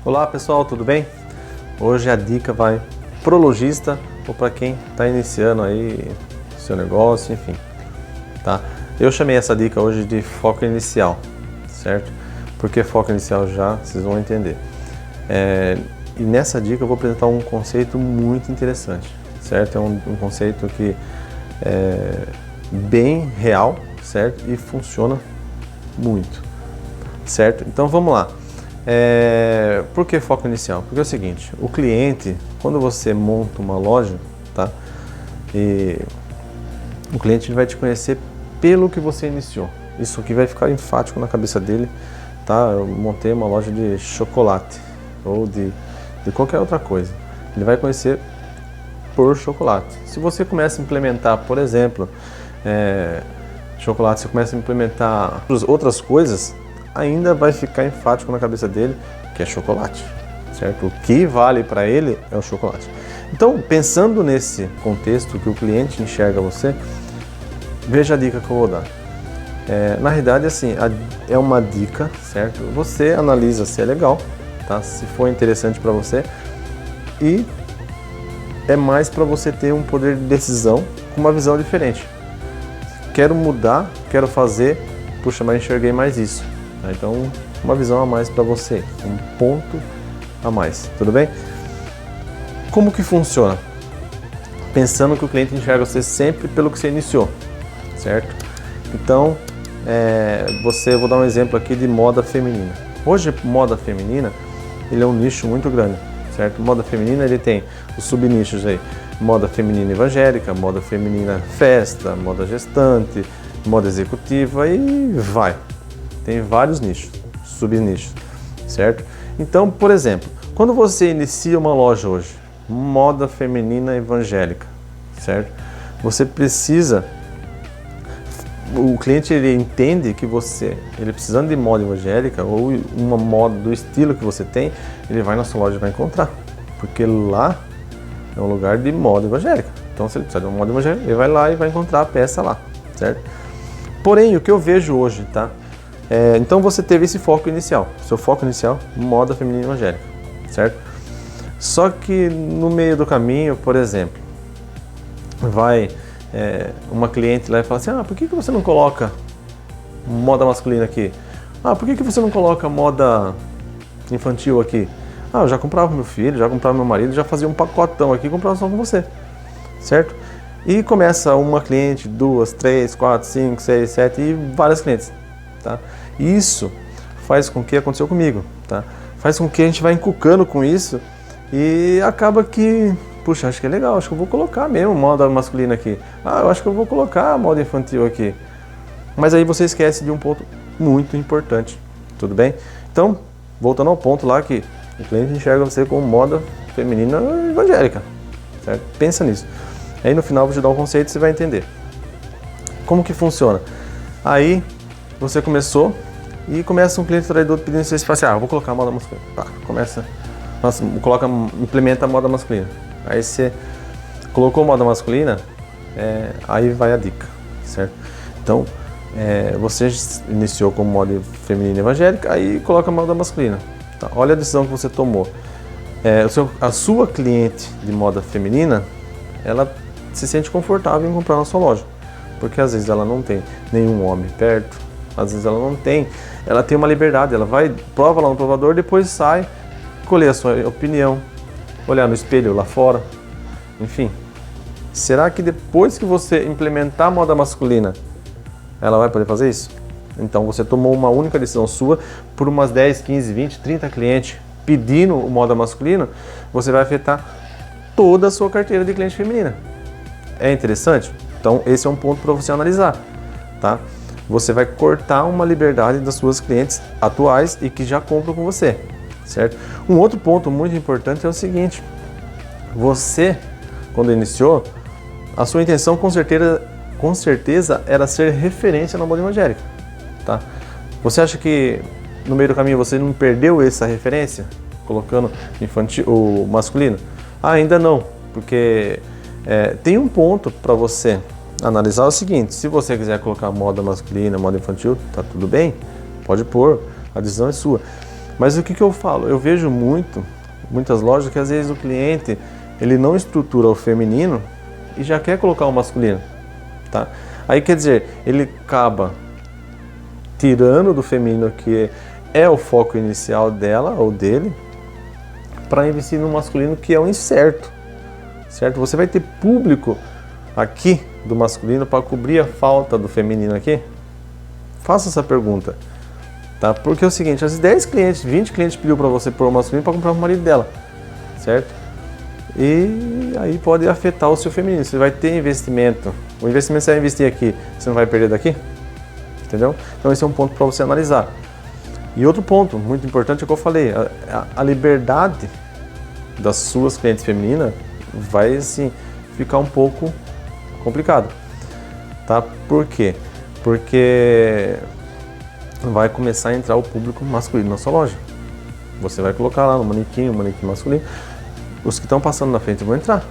Olá pessoal, tudo bem? Hoje a dica vai pro lojista ou para quem está iniciando aí seu negócio, enfim, tá? Eu chamei essa dica hoje de foco inicial, certo? Porque foco inicial já vocês vão entender. E nessa dica eu vou apresentar um conceito muito interessante, certo? É um conceito que é bem real, certo? E funciona muito, certo? Então vamos lá. Por que foco inicial? Porque é o seguinte, o cliente, quando você monta uma loja, tá? E o cliente ele vai te conhecer pelo que você iniciou. Isso aqui vai ficar enfático na cabeça dele, tá? Eu montei uma loja de chocolate ou de qualquer outra coisa. Ele vai conhecer por chocolate. Se você começa a implementar, por exemplo, chocolate, você começa a implementar outras coisas, ainda vai ficar enfático na cabeça dele que é chocolate, certo? O que vale para ele é o chocolate. Então, pensando nesse contexto que o cliente enxerga você, veja a dica que eu vou dar. Na realidade, assim, é uma dica, certo? Você analisa se é legal, tá? Se for interessante para você, e é mais para você ter um poder de decisão com uma visão diferente. Quero mudar, quero fazer, puxa, mas enxerguei mais isso. Então, uma visão a mais para você, um ponto a mais, tudo bem? Como que funciona? Pensando que o cliente enxerga você sempre pelo que você iniciou, certo? Então, vou dar um exemplo aqui de moda feminina. Hoje, moda feminina, ele é um nicho muito grande, certo? Moda feminina, ele tem os subnichos aí, moda feminina evangélica, moda feminina festa, moda gestante, moda executiva e vai. Tem vários nichos, subnichos, certo? Então, por exemplo, quando você inicia uma loja hoje, moda feminina evangélica, certo? Você precisa, o cliente ele entende que ele precisando de moda evangélica ou uma moda do estilo que você tem, ele vai na sua loja e vai encontrar, porque lá é um lugar de moda evangélica. Então, se ele precisa de uma moda evangélica, ele vai lá e vai encontrar a peça lá, certo? Porém, o que eu vejo hoje, tá? Então você teve esse foco inicial, seu foco inicial, moda feminina evangélica, certo? Só que no meio do caminho, por exemplo, vai uma cliente lá e fala assim, por que você não coloca moda masculina aqui? Por que você não coloca moda infantil aqui? Eu já comprava meu filho, já comprava meu marido, já fazia um pacotão aqui e comprava só com você, certo? E começa uma cliente, 2, 3, 4, 5, 6, 7 e várias clientes. Tá? Isso faz com que aconteceu comigo, tá? Faz com que a gente vá encucando com isso e acaba que, puxa, acho que é legal, acho que eu vou colocar mesmo moda masculina aqui. Eu acho que eu vou colocar a moda infantil aqui. Mas aí você esquece de um ponto muito importante, tudo bem? Então, voltando ao ponto lá que o cliente enxerga você como moda feminina evangélica, certo? Pensa nisso. Aí no final eu vou te dar um conceito e você vai entender. Como que funciona? Aí você começou e começa um cliente traidor pedindo isso e fala assim, eu vou colocar a moda masculina. Implementa a moda masculina. Aí você colocou moda masculina, aí vai a dica, certo? Então, você iniciou com moda feminina evangélica, aí coloca a moda masculina. Tá? Olha a decisão que você tomou. A sua cliente de moda feminina, ela se sente confortável em comprar na sua loja, porque às vezes ela não tem nenhum homem perto, às vezes ela tem uma liberdade, ela vai, prova lá no provador, depois sai, colher a sua opinião, olhar no espelho lá fora, enfim. Será que depois que você implementar a moda masculina, ela vai poder fazer isso? Então você tomou uma única decisão sua, por umas 10, 15, 20, 30 clientes pedindo o moda masculino, você vai afetar toda a sua carteira de cliente feminina. É interessante? Então esse é um ponto para você analisar, tá? Você vai cortar uma liberdade das suas clientes atuais e que já compram com você, certo? Um outro ponto muito importante é o seguinte, você, quando iniciou, a sua intenção com certeza era ser referência na moda evangélica, tá? Você acha que no meio do caminho você não perdeu essa referência, colocando infantil ou masculino? Ainda não, porque tem um ponto para você analisar o seguinte, se você quiser colocar moda masculina, moda infantil, tá tudo bem, pode pôr, a decisão é sua. Mas o que eu falo? Eu vejo muitas lojas que às vezes o cliente ele não estrutura o feminino e já quer colocar o masculino, tá? Aí quer dizer, ele acaba tirando do feminino, que é o foco inicial dela ou dele, para investir no masculino, que é o incerto, certo? Você vai ter público aqui do masculino para cobrir a falta do feminino aqui? Faça essa pergunta, tá? Porque é o seguinte, as 10 clientes, 20 clientes pediu para você pôr o masculino para comprar o marido dela, certo? E aí pode afetar o seu feminino. Você vai ter investimento, o investimento que você vai investir aqui, você não vai perder daqui? Entendeu? Então esse é um ponto para você analisar. E outro ponto muito importante é o que eu falei, a liberdade das suas clientes femininas vai assim ficar um pouco complicado, tá? Por quê? Porque vai começar a entrar o público masculino na sua loja. Você vai colocar lá no manequim, um manequim masculino, os que estão passando na frente vão entrar.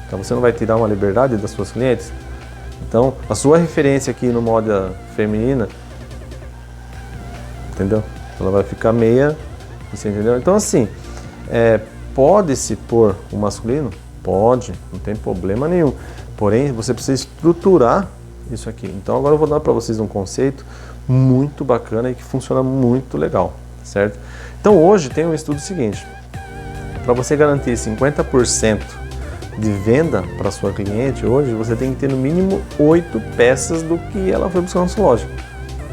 Então você não vai tirar uma liberdade das suas clientes. Então a sua referência aqui no moda feminina, entendeu? Ela vai ficar meia, você entendeu? Então assim, pode-se pôr o masculino? Pode, não tem problema nenhum. Porém, você precisa estruturar isso aqui. Então agora eu vou dar para vocês um conceito muito bacana e que funciona muito legal, certo? Então hoje tem um estudo seguinte, para você garantir 50% de venda para sua cliente, hoje você tem que ter no mínimo 8 peças do que ela foi buscar na sua loja.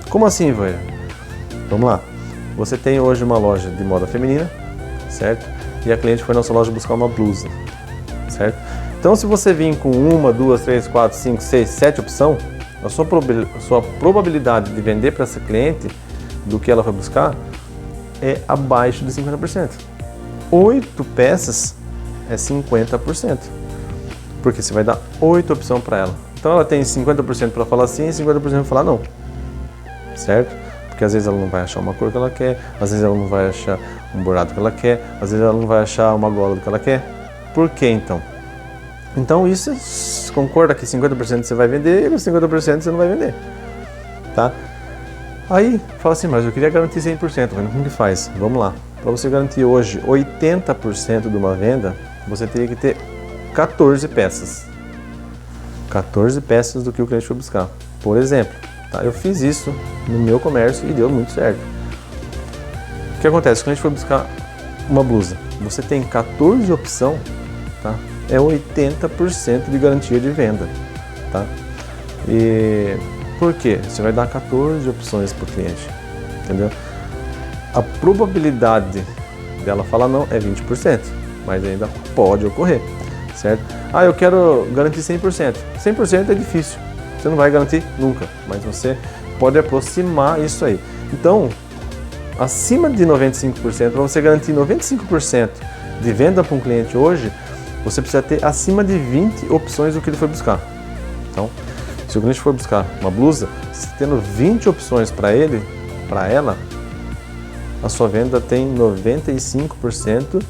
Como assim, velho? Vamos lá. Você tem hoje uma loja de moda feminina, certo? E a cliente foi na sua loja buscar uma blusa, certo? Então se você vir com 1, 2, 3, 4, 5, 6, 7 opções, a sua probabilidade de vender para essa cliente do que ela foi buscar é abaixo de 50%. 8 peças é 50%, porque você vai dar 8 opções para ela. Então ela tem 50% para falar sim e 50% para falar não, certo? Porque às vezes ela não vai achar uma cor que ela quer, às vezes ela não vai achar um bordado que ela quer, às vezes ela não vai achar uma gola do que ela quer. Por que então? Então isso, concorda que 50% você vai vender e 50% você não vai vender, tá? Aí fala assim, mas eu queria garantir 100%, como que faz? Vamos lá. Para você garantir hoje 80% de uma venda, você teria que ter 14 peças. 14 peças do que o cliente foi buscar. Por exemplo, tá? Eu fiz isso no meu comércio e deu muito certo. O que acontece? O cliente foi buscar uma blusa. Você tem 14 opções, tá? É 80% de garantia de venda, tá? E por quê? Você vai dar 14 opções para o cliente, entendeu? A probabilidade dela falar não é 20%, mas ainda pode ocorrer, certo? Ah, eu quero garantir 100%. 100% é difícil, você não vai garantir nunca, mas você pode aproximar isso aí. Então, acima de 95%, para você garantir 95% de venda para um cliente hoje, você precisa ter acima de 20 opções do que ele foi buscar. Então, se o cliente for buscar uma blusa, você tendo 20 opções para ele, para ela, a sua venda tem 95%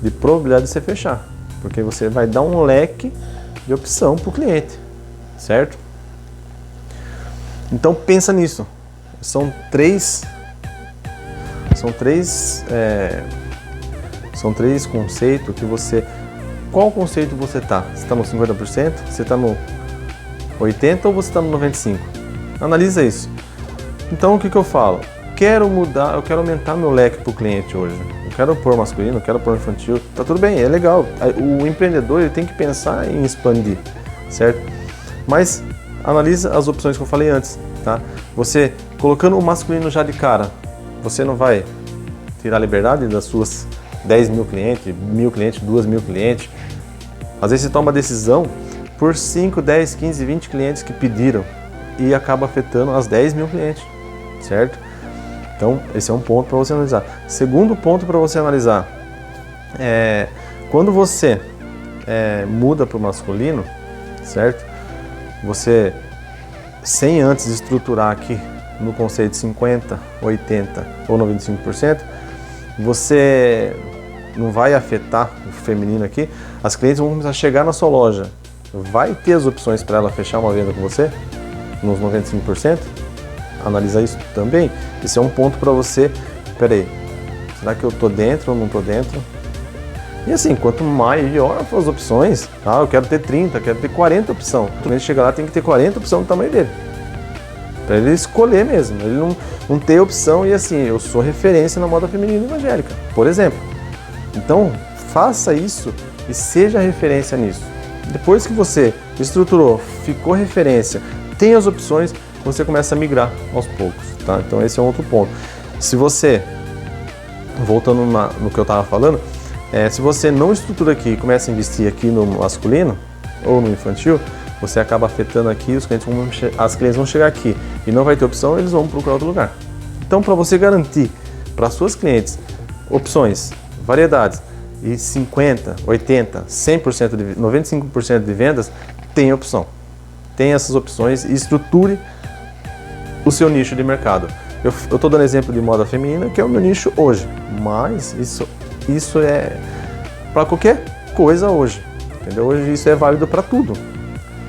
de probabilidade de você fechar, porque você vai dar um leque de opção para o cliente, certo? Então pensa nisso. São três conceitos que você... Qual conceito você está? Você está no 50%? Você está no 80% ou você está no 95%? Analisa isso. Então o que eu falo? Quero mudar, eu quero aumentar meu leque para o cliente hoje. Eu quero pôr masculino, eu quero pôr infantil. Tá tudo bem, é legal. O empreendedor ele tem que pensar em expandir, certo? Mas analisa as opções que eu falei antes, tá? Você colocando o masculino já de cara, você não vai tirar a liberdade das suas 10 mil clientes, 1.000 clientes, 2.000 clientes. Às vezes você toma uma decisão por 5, 10, 15, 20 clientes que pediram e acaba afetando as 10 mil clientes, certo? Então, esse é um ponto para você analisar. Segundo ponto para você analisar, quando você muda para o masculino, certo? Você, sem antes estruturar aqui no conceito de 50%, 80% ou 95%, você não vai afetar o feminino aqui. As clientes vão começar a chegar na sua loja. Vai ter as opções para ela fechar uma venda com você, nos 95%? Analisa isso também. Esse é um ponto para você. Peraí, Será que eu tô dentro ou não tô dentro? E assim, quanto maior for as opções, eu quero ter 30, quero ter 40 opções. Quando ele chegar lá, tem que ter 40 opções do tamanho dele. Para ele escolher mesmo, ele não ter opção. E assim, eu sou referência na moda feminina evangélica, por exemplo. Então, faça isso e seja referência nisso. Depois que você estruturou, ficou referência, tem as opções, você começa a migrar aos poucos, tá? Então esse é um outro ponto. Se você, voltando no que eu estava falando, se você não estrutura aqui e começa a investir aqui no masculino ou no infantil, você acaba afetando aqui, as clientes vão chegar aqui e não vai ter opção, eles vão procurar outro lugar. Então, para você garantir para suas clientes opções, variedades e 50%, 80%, 100%, 95% de vendas, tem opção. Tem essas opções e estruture o seu nicho de mercado. Eu estou dando exemplo de moda feminina, que é o meu nicho hoje, mas isso é para qualquer coisa hoje, entendeu? Hoje isso é válido para tudo.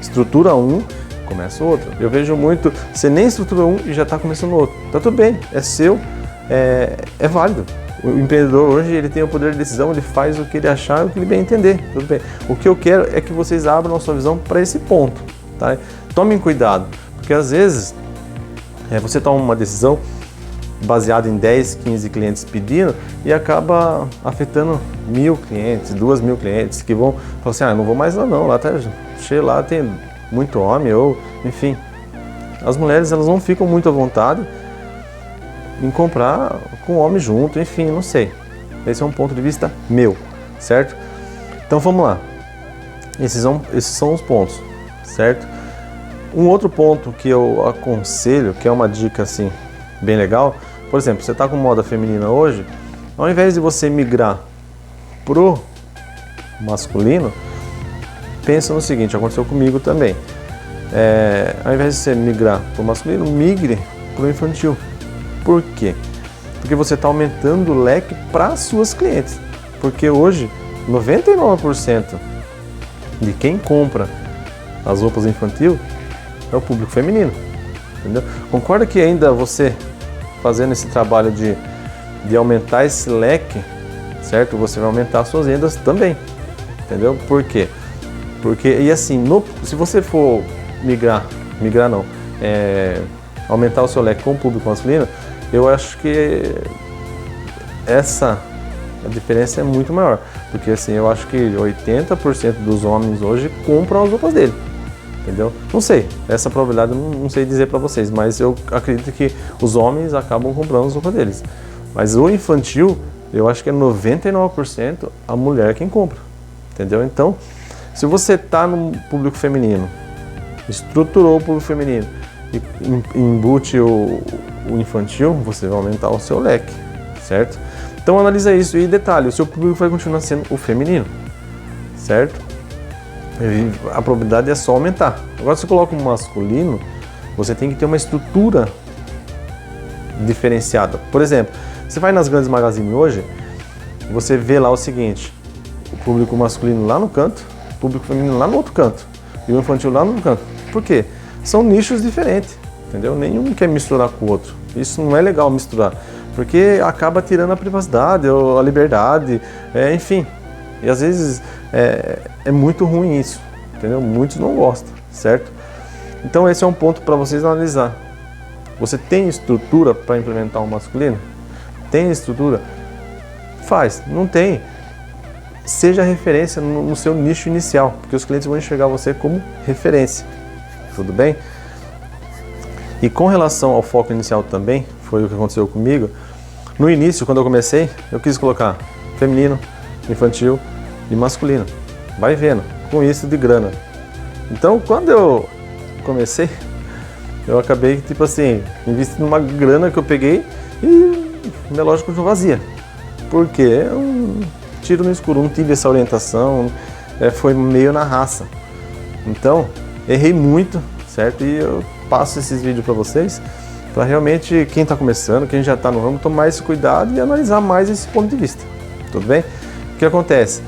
Estrutura um, começa outro. Eu vejo muito, você nem estrutura um e já está começando outro. Tá tudo bem, é seu, é válido. O empreendedor hoje ele tem o poder de decisão, ele faz o que ele achar, o que ele bem entender. Tudo bem. O que eu quero é que vocês abram a sua visão para esse ponto, tá? Tomem cuidado, porque às vezes você toma uma decisão baseada em 10, 15 clientes pedindo e acaba afetando 1.000 clientes, 2.000 clientes que vão falar assim, não vou mais lá não, lá tá cheio, lá tem muito homem, ou enfim. As mulheres elas não ficam muito à vontade em comprar com homem junto, enfim, não sei. Esse é um ponto de vista meu, certo? Então vamos lá. Esses são os pontos, certo? Um outro ponto que eu aconselho, que é uma dica assim bem legal, por exemplo, você está com moda feminina hoje, ao invés de você migrar pro masculino, pensa no seguinte, aconteceu comigo também. Ao invés de você migrar pro masculino, migre pro infantil. Por quê? Porque você está aumentando o leque para suas clientes. Porque hoje, 99% de quem compra as roupas infantil é o público feminino. Entendeu? Concorda que ainda você fazendo esse trabalho de aumentar esse leque, certo? Você vai aumentar as suas vendas também. Entendeu? Por quê? Porque, e assim, se você for aumentar o seu leque com o público masculino, eu acho que a diferença é muito maior, porque assim, eu acho que 80% dos homens hoje compram as roupas dele, entendeu? Não sei, essa probabilidade eu não sei dizer para vocês, mas eu acredito que os homens acabam comprando as roupas deles. Mas o infantil, eu acho que é 99% a mulher quem compra, entendeu? Então, se você está no público feminino, estruturou o público feminino e embute o infantil, você vai aumentar o seu leque, certo? Então analisa isso e detalhe, o seu público vai continuar sendo o feminino, certo? E a probabilidade é só aumentar. Agora, se você coloca um masculino, você tem que ter uma estrutura diferenciada. Por exemplo, você vai nas grandes magazines hoje, você vê lá o seguinte, o público masculino lá no canto, o público feminino lá no outro canto e o infantil lá no outro canto. Por quê? São nichos diferentes, entendeu? Nenhum quer misturar com o outro. Isso não é legal misturar, porque acaba tirando a privacidade, a liberdade, enfim. E às vezes é muito ruim isso, entendeu? Muitos não gostam, certo? Então esse é um ponto para vocês analisar. Você tem estrutura para implementar um masculino? Tem estrutura? Faz. Não tem? Seja referência no seu nicho inicial, porque os clientes vão enxergar você como referência. Tudo bem? E com relação ao foco inicial também, foi o que aconteceu comigo. No início, quando eu comecei, eu quis colocar feminino, infantil e masculino. Vai vendo, com isso de grana. Então, quando eu comecei, eu acabei, tipo assim, investindo uma grana que eu peguei e minha loja continuou vazia. Porque é um tiro no escuro, não tive essa orientação, foi meio na raça. Então, errei muito, certo? E eu passo esses vídeos para vocês, para realmente quem está começando, quem já está no ramo, tomar esse cuidado e analisar mais esse ponto de vista. Tudo bem? O que acontece?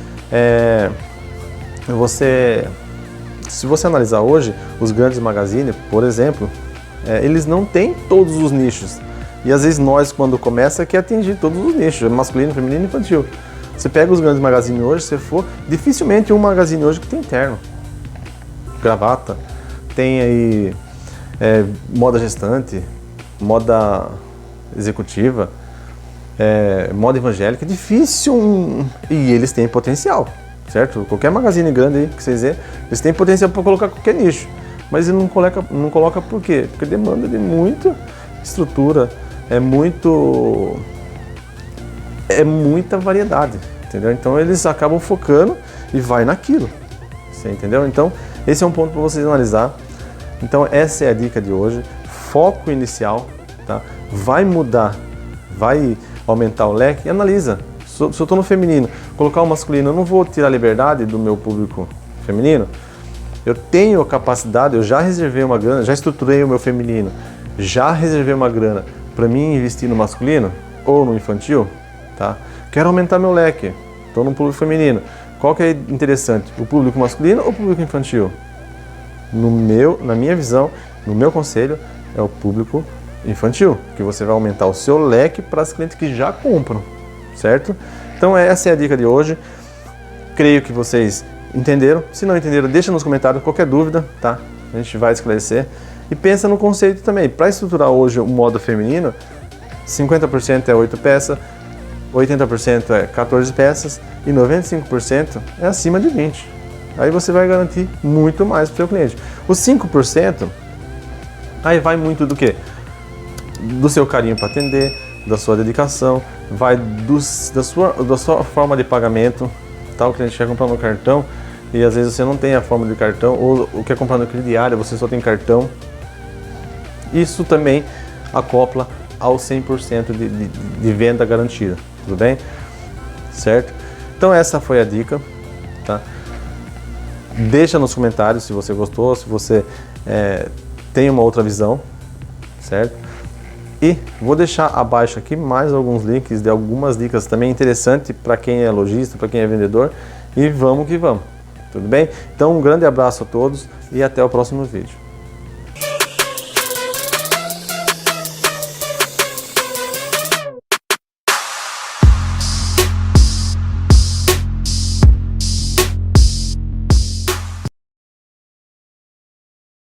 Se você analisar hoje, os grandes magazines, por exemplo, eles não têm todos os nichos. E às vezes nós, quando começa, quer atingir todos os nichos, masculino, feminino e infantil. Você pega os grandes magazines hoje, se for, dificilmente um magazine hoje que tem terno, gravata, tem aí moda gestante, moda executiva, moda evangélica, difícil e eles têm potencial, certo? Qualquer magazine grande aí que vocês verem, eles têm potencial para colocar qualquer nicho, mas ele não coloca por quê? Porque demanda de muita estrutura, muita variedade, entendeu? Então eles acabam focando e vai naquilo, você entendeu? Então esse é um ponto para vocês analisar. Então essa é a dica de hoje, foco inicial, tá? Vai mudar, vai aumentar o leque e analisa. Se eu estou no feminino, colocar o masculino, eu não vou tirar a liberdade do meu público feminino. Eu tenho a capacidade, eu já reservei uma grana, já estruturei o meu feminino, já reservei uma grana para mim investir no masculino ou no infantil, tá? Quero aumentar meu leque, estou no público feminino. Qual que é interessante? O público masculino ou o público infantil? Na minha visão, no meu conselho, é o público infantil, que você vai aumentar o seu leque para as clientes que já compram, certo? Então essa é a dica de hoje. Creio que vocês entenderam. Se não entenderam, deixa nos comentários qualquer dúvida, tá? A gente vai esclarecer. E pensa no conceito também. Para estruturar hoje o modo feminino, 50% é 8 peças, 80% é 14 peças e 95% é acima de 20. Aí você vai garantir muito mais para o seu cliente. Os 5%, aí vai muito do quê? Do seu carinho para atender, da sua dedicação, vai da sua forma de pagamento. Tá? O cliente quer comprar no cartão e às vezes você não tem a forma de cartão, ou quer comprar no crediário, você só tem cartão. Isso também acopla ao 100% de venda garantida, tudo bem? Certo? Então essa foi a dica, tá? Deixa nos comentários se você gostou, se você tem uma outra visão, certo? E vou deixar abaixo aqui mais alguns links de algumas dicas também interessantes para quem é lojista, para quem é vendedor. E vamos que vamos, tudo bem? Então um grande abraço a todos e até o próximo vídeo.